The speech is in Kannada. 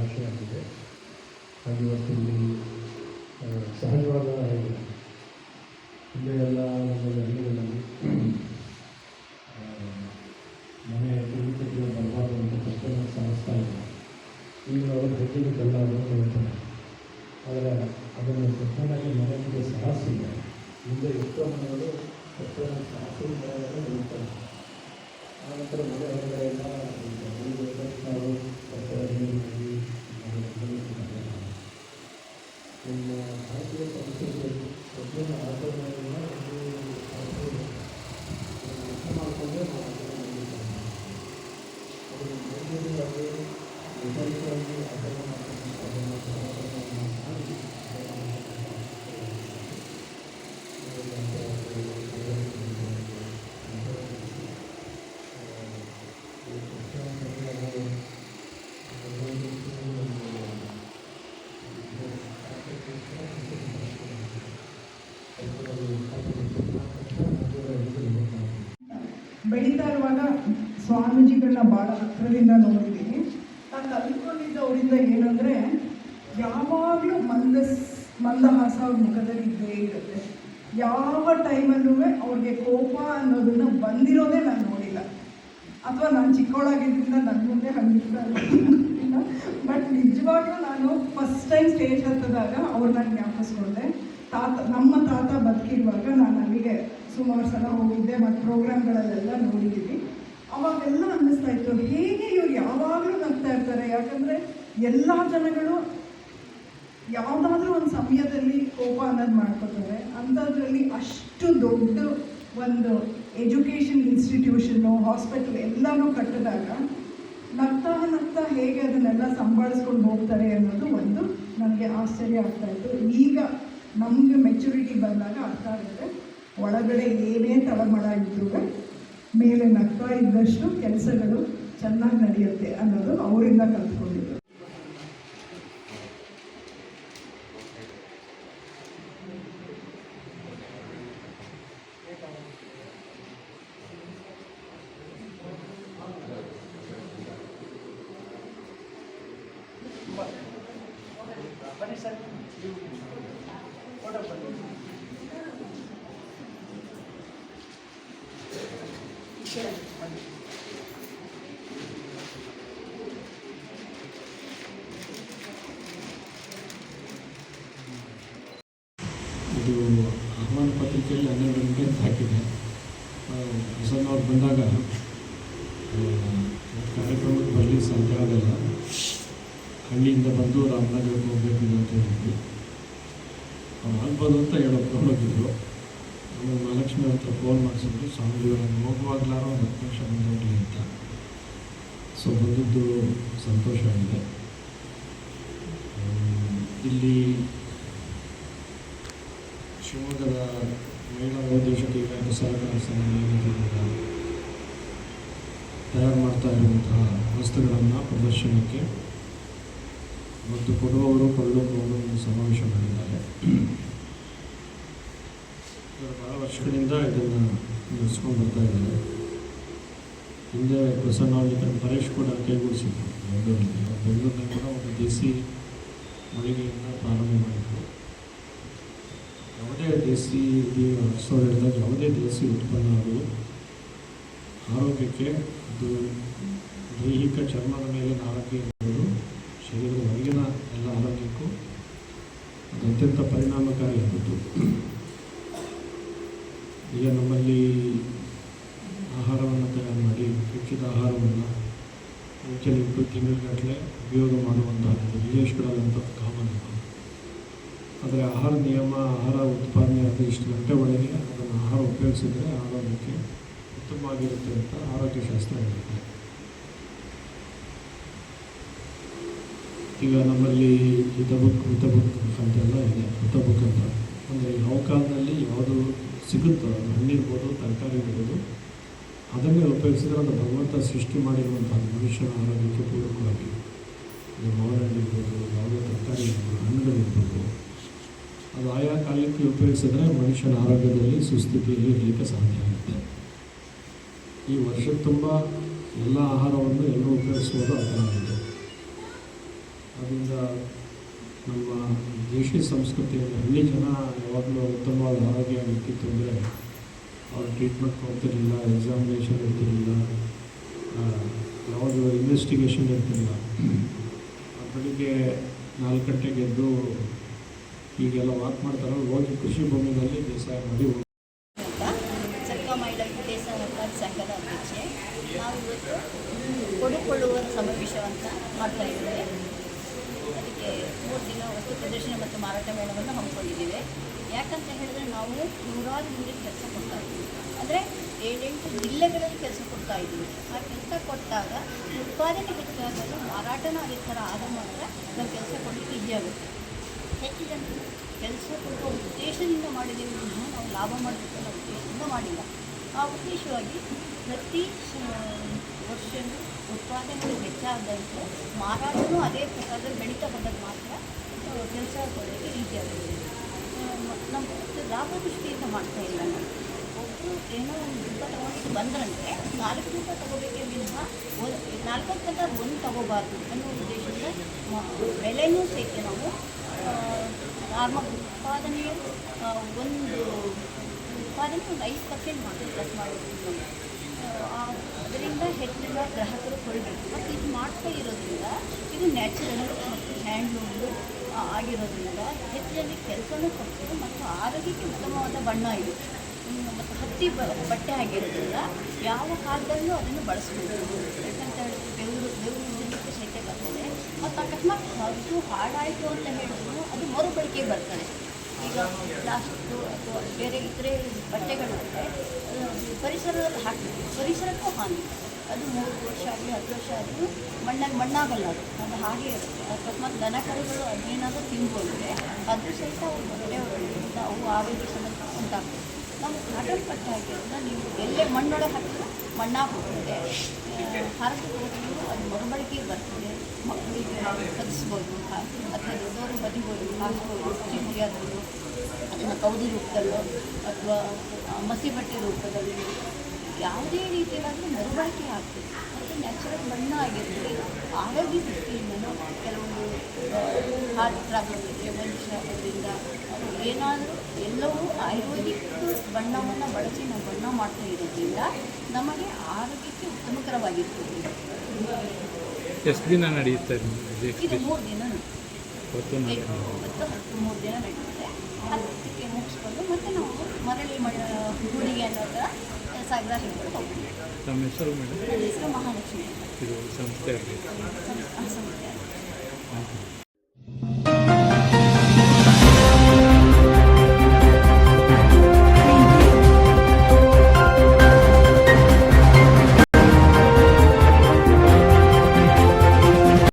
ಆಶೆ ಆಗಿದೆ. ಹಾಗೆ ಇವತ್ತಿಲ್ಲಿ ಸಹಜವಾದ ಹಿಂದೆ ಎಲ್ಲ ನಮ್ಮಲ್ಲಿ ಹಳ್ಳಿಗಳಲ್ಲಿ ಮನೆ ಕುಟುಂಬಕ್ಕೆ ಬರಬಾರ್ದು ಅಂತ ಕಷ್ಟವನ್ನು ಸಾಧಿಸ್ತಾ ಇದ್ದಾರೆ. ಈಗ ಅವರು ಹೆಚ್ಚಿನ ಎಲ್ಲರೂ ಹೇಳ್ತಾರೆ. ಆದರೆ ಅದನ್ನು ಕಷ್ಟನಾಗಿ ಮನೆಗೆ ಸಾಹಸಿಲ್ಲ. ಮುಂದೆ ಎಷ್ಟೋ ಮನೆಗಳು ಕಷ್ಟವನ್ನು ಸಾಹಸಿ ಮನೆಗಳನ್ನು ಬೆಳೀತಾರೆ. ಆನಂತರ ಮನೆ ಹೊರಗಡೆಯಿಂದ ನಾವು ನಿಮ್ಮ ಭಾರತೀಯ ಸಂಸ್ಕೃತಿಯಲ್ಲಿ ಪ್ರತಿಯೊಂದು ಆಚರಣೆಯನ್ನು ಅರ್ಥ ಮಾಡಿಕೊಂಡೇ ನಾವು ಆಚರಣೆ ಮಾಡಿದ್ದೇವೆ. ಅದನ್ನು ವೈಜ್ಞಾನಿಕವಾಗಿ ವೈಚಾರಿಕವಾಗಿ ಆಚರಣೆ ಮಾಡ್ತಕ್ಕಂಥ ಬೆಳೀತಾ ಇರುವಾಗ ಸ್ವಾಮೀಜಿಗಳನ್ನ ಭಾಳ ಹತ್ತಿರದಿಂದ ನೋಡಿದ್ದೀನಿ. ನಾನು ಕಲ್ತ್ಕೊಂಡಿದ್ದ ಅವರಿಂದ ಏನಂದರೆ, ಯಾವಾಗಲೂ ಮಂದಹಾಸ ಅವ್ರ ಮುಖದಲ್ಲಿ ಇದ್ದೇ ಇರುತ್ತೆ. ಯಾವ ಟೈಮಲ್ಲೂ ಅವ್ರಿಗೆ ಕೋಪ ಅನ್ನೋದನ್ನು ಬಂದಿರೋದೇ ನಾನು ನೋಡಿಲ್ಲ. ಅಥವಾ ನಾನು ಚಿಕ್ಕವಳಾಗಿದ್ದರಿಂದ ನನ್ನ ಮುಂದೆ ಹಂಗಿರ್ತಾ ಇಲ್ಲ. ಬಟ್ ನಿಜವಾಗ್ಲೂ ನಾನು ಫಸ್ಟ್ ಟೈಮ್ ಸ್ಟೇಜ್ ಹತ್ತಿದಾಗ ಅವ್ರನ್ನ ಜ್ಞಾಪಿಸ್ಕೊಂಡೆ. ನಮ್ಮ ತಾತ ಬದುಕಿರುವಾಗ ನಾನು ಅಲ್ಲಿಗೆ ಸುಮಾರು ಸಲ ಹೋಗಿದ್ದೆ ಮತ್ತು ಪ್ರೋಗ್ರಾಮ್ಗಳಲ್ಲೆಲ್ಲ ನೋಡಿದ್ದೀವಿ. ಅವಾಗೆಲ್ಲ ಅನ್ನಿಸ್ತಾ ಇತ್ತು, ಹೇಗೆ ಇವ್ರು ಯಾವಾಗಲೂ ನಗ್ತಾ ಇರ್ತಾರೆ. ಯಾಕಂದರೆ ಎಲ್ಲ ಜನಗಳು ಯಾವುದಾದ್ರೂ ಒಂದು ಸಮಯದಲ್ಲಿ ಕೋಪ ಅನ್ನೋದು ಮಾಡ್ಕೋತಾರೆ. ಅಂಥದ್ರಲ್ಲಿ ಅಷ್ಟು ದೊಡ್ಡ ಒಂದು ಎಜುಕೇಷನ್ ಇನ್ಸ್ಟಿಟ್ಯೂಷನ್ನು, ಹಾಸ್ಪಿಟಲ್ ಎಲ್ಲನೂ ಕಟ್ಟಿದಾಗ ನಗ್ತಾ ಹೇಗೆ ಅದನ್ನೆಲ್ಲ ಸಂಭಾಳಿಸ್ಕೊಂಡು ಹೋಗ್ತಾರೆ ಅನ್ನೋದು ಒಂದು ನನಗೆ ಆಶ್ಚರ್ಯ ಆಗ್ತಾಯಿತ್ತು. ಈಗ ನಮಗೆ ಮೆಚುರಿಟಿ ಬಂದಾಗ ಅರ್ಥ ಆಗುತ್ತೆ, ಒಳಗಡೆ ಏನೇ ತಳಮಳ ಇದ್ರೂ ಮೇಲೆ ನಗ್ತಾ ಇದ್ದಷ್ಟು ಕೆಲಸಗಳು ಚೆನ್ನಾಗಿ ನಡೆಯುತ್ತೆ ಅನ್ನೋದು ಅವರಿಂದ ಕಲ್ತ್ಕೊಂಡಿದ್ದು. ಇದು ಆಹ್ವಾನ ಪತ್ರಿಕೆಯಲ್ಲಿ 12 ಗಂಟೆ ಹಾಕಿದೆ. ಪ್ರಸನ್ನವ್ರು ಬಂದಾಗ ಕಾರ್ಯಕ್ರಮಕ್ಕೆ ಬರಲಿಕ್ಕೆ ಸಾಧ್ಯ ಆಗಲ್ಲ, ಹಳ್ಳಿಯಿಂದ ಬಂದು ರಾಮನಗರಕ್ಕೆ ಹೋಗಬೇಕು ಅಂತ ಹೇಳಿದ್ವಿ. ಅವ್ರು ಆಗ್ಬೋದು ಅಂತ ಹೋಗಿದ್ರು. ಆಮೇಲೆ ಮಹಾಲಕ್ಷ್ಮಿ ಹತ್ರ ಫೋನ್ ಮಾಡಿಸಿದ್ರು, ಸ್ವಾಮಿಯವರನ್ನು ಹೋಗುವಾಗಲಾರ ಒಂದು 10 ನಿಮಿಷ ಬಂದೋಗ್ಲಿ ಅಂತ. ಸೊ ಬಂದದ್ದು ಸಂತೋಷ ಆಗಿದೆ. ಇಲ್ಲಿ ಶಿವಮೊಗ್ಗದ ಮಹಿಳಾ ಉದ್ದೇಶ ಕೈಗಾರಿಕಾ ಸಹಕಾರ ಸಂಘದಿಂದ ತಯಾರು ಮಾಡ್ತಾ ಇರುವಂತಹ ವಸ್ತುಗಳನ್ನು ಪ್ರದರ್ಶನಕ್ಕೆ ಮತ್ತು ಕೊಡುವವರು ಕೊಳ್ಳುವವರು ಒಂದು ಸಮಾವೇಶ ಮಾಡಿದ್ದಾರೆ. ಬಹಳ ವರ್ಷಗಳಿಂದ ಇದನ್ನು ನಡೆಸ್ಕೊಂಡು ಬರ್ತಾ ಇದ್ದಾರೆ. ಹಿಂದೆ ಪ್ರಸನ್ನ ಪರೇಶ್ ಕೂಡ ಕೈಗೂಡಿಸಿದ್ರು ಬೆಂಗಳೂರಿನಲ್ಲಿ ಕೂಡ ಒಂದು ದೇಸಿ ಮಳಿಗೆಯನ್ನು ಪ್ರಾರಂಭ ಮಾಡಿದ್ರು. ಯಾವುದೇ ದೇಸಿ ಹೇಳಿದಾಗ ಯಾವುದೇ ದೇಸಿ ಉತ್ಪನ್ನ ಅದು ಆರೋಗ್ಯಕ್ಕೆ, ಅದು ದೈಹಿಕ ಚರ್ಮದ ಮೇಲಿನ ಆರೋಗ್ಯ ಇರ್ಬೋದು, ಶರೀರದ ಹೊರಗಿನ ಎಲ್ಲ ಆರೋಗ್ಯಕ್ಕೂ ಅದು ಅತ್ಯಂತ ಪರಿಣಾಮಕಾರಿಯಾಗಿತ್ತು. ಈಗ ನಮ್ಮಲ್ಲಿ ಆಹಾರವನ್ನು ತಯಾರು ಮಾಡಿ ಹೆಚ್ಚಿದ ಆಹಾರವನ್ನು ಮುಖ್ಯಲಿಟ್ಟು ತಿಂಗಳಿಗಟ್ಟಲೆ ಉಪಯೋಗ ಮಾಡುವಂಥದ್ದು ವಿದೇಶಗಳಲ್ಲಂಥ ಕಾಮನ್ ಇದು. ಆದರೆ ಆಹಾರ ನಿಯಮ, ಆಹಾರ ಉತ್ಪಾದನೆ ಅದು ಇಷ್ಟು ಗಂಟೆ ಒಳಗೆ ಅದನ್ನು ಆಹಾರ ಉಪಯೋಗಿಸಿದರೆ ಆರೋಗ್ಯಕ್ಕೆ ಉತ್ತಮವಾಗಿರುತ್ತೆ ಅಂತ ಆರೋಗ್ಯಶಾಸ್ತ್ರ ಹೇಳುತ್ತೆ. ಈಗ ನಮ್ಮಲ್ಲಿ ಹಿತಬುಕ್ ಅಂತೆಲ್ಲ ಇದೆ. ಹಿತಬುಕ್ ಅಂತ ಅಂದರೆ ಯಾವ ಕಾಲದಲ್ಲಿ ಯಾವುದು ಸಿಗುತ್ತೋ, ಅದು ಹಣ್ಣಿರ್ಬೋದು, ತರಕಾರಿ ಇರ್ಬೋದು, ಅದನ್ನೇ ಉಪಯೋಗಿಸಿದ್ರೆ ಅದು ಭಗವಂತ ಸೃಷ್ಟಿ ಮಾಡಿರುವಂಥದ್ದು ಮನುಷ್ಯನ ಆರೋಗ್ಯಕ್ಕೆ ಪೂರಕವಾಗಿ. ಈಗ ಮಾವಿನ ಹಣ್ಣು ಇರ್ಬೋದು, ಯಾವುದೇ ತರಕಾರಿ ಇರ್ಬೋದು, ಹಣ್ಣುಗಳಿರ್ಬೋದು, ಅದು ಆಯಾ ಕಾಲಕ್ಕೆ ಉಪಯೋಗಿಸಿದ್ರೆ ಮನುಷ್ಯನ ಆರೋಗ್ಯದಲ್ಲಿ ಸುಸ್ಥಿತಿಯಲ್ಲಿ ಇರಲಿಕ್ಕೆ ಸಾಧ್ಯ ಆಗುತ್ತೆ. ಈ ವರ್ಷದ ತುಂಬ ಎಲ್ಲ ಆಹಾರವನ್ನು ಎಲ್ಲರೂ ಉಪಯೋಗಿಸ್ಬೋದು ಆ ಥರ ಇದೆ. ಅದರಿಂದ ನಮ್ಮ ದೇಶೀಯ ಸಂಸ್ಕೃತಿಯಲ್ಲಿ ಹಳ್ಳಿ ಜನ ಯಾವಾಗಲೂ ಉತ್ತಮವಾದ ಆರೋಗ್ಯ ಇರ್ತಿತ್ತು ಅಂದರೆ ಅವ್ರು ಟ್ರೀಟ್ಮೆಂಟ್ ಕೊಡ್ತಿರಲಿಲ್ಲ, ಎಕ್ಸಾಮಿನೇಷನ್ ಇರ್ತಿರಲಿಲ್ಲ, ಯಾವುದು ಇನ್ವೆಸ್ಟಿಗೇಷನ್ ಇರ್ತಿರಲಿಲ್ಲ. ಬೆಳಿಗ್ಗೆ 4 ಗಂಟೆಗೆ ಎದ್ದು ಈಗೆಲ್ಲ ವಾಕ್ ಮಾಡ್ತಾರಲ್ಲ, ಹೋಗಿ ಕೃಷಿ ಭೂಮಿನಲ್ಲಿ ಬೇಸಾಯ ಮಾಡಿ ಸರ್ಕ ಮಹಿಳಾ ವಿದೇಶ ಸರ್ಕಾರಿ ಸಂಘದ ಅಧ್ಯಕ್ಷೆ. ನಾವು ಇವತ್ತು ಕೊಡುಕೊಳ್ಳುವ ಸಮಾವೇಶವಂತ ಮಾಡ್ತಾ ಇದ್ದೇವೆ. ಅದಕ್ಕೆ 3 ದಿನ ವಸ್ತು ಪ್ರದರ್ಶನ ಮತ್ತು ಮಾರಾಟ ಮೇಳವನ್ನು ಹಮ್ಮಿಕೊಂಡಿದ್ದೇವೆ. ಯಾಕಂತ ಹೇಳಿದ್ರೆ ನಾವು 100 ಮಂದಿಗೆ ಕೆಲಸ ಕೊಡ್ತಾ ಇದ್ದೀವಿ, ಅಂದರೆ 7-8 ಜಿಲ್ಲೆಗಳಲ್ಲಿ ಕೆಲಸ ಕೊಡ್ತಾ ಇದ್ದೀವಿ. ಆ ಕೆಲಸ ಕೊಟ್ಟಾಗ ಉತ್ಪಾದನೆ ಹೆಚ್ಚಾಗಲು ಮಾರಾಟನೂ ಅದೇ ಥರ ಆದ ಮಾತ್ರ ನಾವು ಕೆಲಸ ಕೊಡಲಿಕ್ಕೆ ಈಸಿ ಆಗುತ್ತೆ. ಹೆಚ್ಚು ಜನರು ಕೆಲಸ ಕೊಡುವ ಉದ್ದೇಶದಿಂದ ಮಾಡಿದ್ದೀವಿ, ನಾವು ಲಾಭ ಮಾಡಬೇಕು ಅನ್ನೋ ಉದ್ದೇಶದಿಂದ ಮಾಡಿಲ್ಲ. ಆ ಉದ್ದೇಶವಾಗಿ ಪ್ರತಿ ವರ್ಷವೂ ಉತ್ಪಾದನೆ ಹೆಚ್ಚಾದಂತೆ ಮಾರಾಟವೂ ಅದೇ ಪ್ರಕಾರದಲ್ಲಿ ಬೆಳೀತಾ ಬಂದಾಗ ಮಾತ್ರ ಕೆಲಸ ಕೊಡಲಿಕ್ಕೆ ಈಸಿಯಾಗುತ್ತೆ. ನಮ್ಮ ಲಾಭ ದೃಷ್ಟಿಯಿಂದ ಮಾಡ್ತಾ ಇಲ್ಲ. ನಾವು ಒಬ್ಬರು ಏನೋ ಒಂದು ರೂಪ ತೊಗೊಂಡು ಬಂದ್ರಂದರೆ 4 ರೂಪಾಯಿ ತೊಗೋಬೇಕೇ ವಿನಃ 4 ಒಂದು ತೊಗೋಬಾರ್ದು ಅನ್ನೋ ಉದ್ದೇಶದಿಂದ ಬೆಲೆನೂ ಸಹಿತ ನಾವು ನಾರ್ಮಲ್ ಉತ್ಪಾದನೆಯ ಒಂದು 5% ಮಾಡ್ತೀವಿ, ಪ್ಲಸ್ ಮಾಡಿದ್ದೀವಿ. ಅದರಿಂದ ಹೆಚ್ಚಿನ ಗ್ರಾಹಕರು ಕೊಡಬೇಕು. ಮತ್ತು ಇದು ಮಾಡ್ತಾ ಇರೋದ್ರಿಂದ ಇದು ನ್ಯಾಚುರಲ್ ಮತ್ತು ಹ್ಯಾಂಡ್ಲೂಮ್ದು ಆಗಿರೋದ್ರಿಂದ ಹೆಚ್ಚು ಜನಕ್ಕೆ ಕೆಲಸನೂ ಕೊಡ್ತೀವಿ ಮತ್ತು ಆರೋಗ್ಯಕ್ಕೆ ಉತ್ತಮವಾದ ಬಣ್ಣ ಇದೆ. ಮತ್ತು ಹತ್ತಿ ಬಟ್ಟೆ ಆಗಿರೋದ್ರಿಂದ ಯಾವ ಕಾಲದಲ್ಲೂ ಅದನ್ನು ಬಳಸ್ಬೋದು. ಯಾಕಂತ ಹೇಳಿದ್ರೆ ಬೆವರು ಉದ್ದಕ್ಕೆ ಸಹಿತ ಬರ್ತದೆ. ಮತ್ತು ಅಕಸ್ಮಾತ್ ಅದು ಹಾಳಾಯಿತು ಅಂತ ಹೇಳಿದ್ರು ಅದು ಮರುಬಳಕೆ ಬರ್ತದೆ. ಈಗ ಪ್ಲಾಸ್ಟಿಕ್ಕು ಅಥವಾ ಬೇರೆ ಇತರೆ ಬಟ್ಟೆಗಳಂದರೆ ಪರಿಸರದಲ್ಲಿ ಹಾಕ್ತೀವಿ, ಪರಿಸರಕ್ಕೂ ಹಾನಿ. ಅದು 3 ವರ್ಷ ಆಗಲಿ 10 ವರ್ಷ ಆದರೂ ಮಣ್ಣಾಗಲ್ಲ. ಅದು ಹಾಗೆ ಇರುತ್ತೆ. ಅಕಸ್ಮಾತ್ ದನಕರುಗಳು ಅದೇನಾದರೂ ತಿನ್ಕೊಂಡ್ರೆ ಅದು ಸಹಿತ ಅವ್ರು ಹೊರಗಡೆ ಹೊರಡಿಂದ ಅವು ಆರೋಗ್ಯ ಸಮಸ್ಯೆ ಉಂಟಾಗ್ತದೆ. ನಾವು ಕಾಟನ್ ಬಟ್ಟೆ ಹಾಕಿರೋದ್ರಿಂದ ನೀವು ಎಲ್ಲೇ ಮಣ್ಣೊಳಗೆ ಹಾಕಿದ್ರೆ ಮಣ್ಣಾಗಿ ಹೋಗ್ತದೆ, ಹರಟು ಹೋಗಿದ್ರು ಅದು ಮರುಬಳಕೆ ಬರ್ತದೆ. ಮಕ್ಕಳಿಗೆ ಕಲಿಸ್ಬೋದು ಅಥವಾ ದೊಡ್ಡವರು ಬದಿಬೋದು, ಹಾಕ್ಬೋದು, ರುಚಿ ಮುರಿಯೋದು, ಅದನ್ನು ಕೌದಿ ರೂಪದಲ್ಲೋ ಅಥವಾ ಮಸಿ ಬಟ್ಟೆ ರೂಪದಲ್ಲಿ ಯಾವುದೇ ರೀತಿಯಾದರೂ ಮರುಬಳಕೆ ಆಗ್ತದೆ. ಮತ್ತು ನ್ಯಾಚುರಲ್ ಬಣ್ಣ ಆಗಿರ್ತದೆ. ಆರೋಗ್ಯ ದೃಷ್ಟಿಯಿಂದಲೂ ಕೆಲವೊಂದು ಹಾರ್ಟ್ ಪ್ರಾಬ್ಲಮ್ ಇದ್ದರೆ ಮನುಷ್ಯರಿಂದ ಅದು ಏನಾದರೂ ಎಲ್ಲವೂ ಆಯುರ್ವೇದಿಕ್ ಬಣ್ಣವನ್ನು ಬಳಸಿ ನಾವು ಬಣ್ಣ ಮಾಡ್ತಾ ಇರೋದ್ರಿಂದ ನಮಗೆ ಆರೋಗ್ಯಕ್ಕೆ ಉತ್ತಮಕರವಾಗಿರ್ತದೆ. ಎಷ್ಟು ದಿನ ನಡೆಯುತ್ತೆ ಇದು 3 ದಿನ ಮತ್ತು 3 ದಿನ ನಡೆಯುತ್ತೆ. 10ಕ್ಕೆ ಮುಗಿಸ್ಕೊಂಡು ಮತ್ತೆ ನಾವು ಮರಳಿ ಗುಡಿಗೆ ಅನ್ನೋ ಥರ ಸಾಗರ ಹಿಡ್ಕೊಂಡು ಹೋಗ್ತೀವಿ. ನಮ್ಮ ಹೆಸರು ಮೇಡಮ್? ನನ್ನ ಹೆಸರು ಮಹಾಲಕ್ಷ್ಮಿ. ಇದು ಸಂಸ್ಥೆ ಸಂಸ್ಥೆ.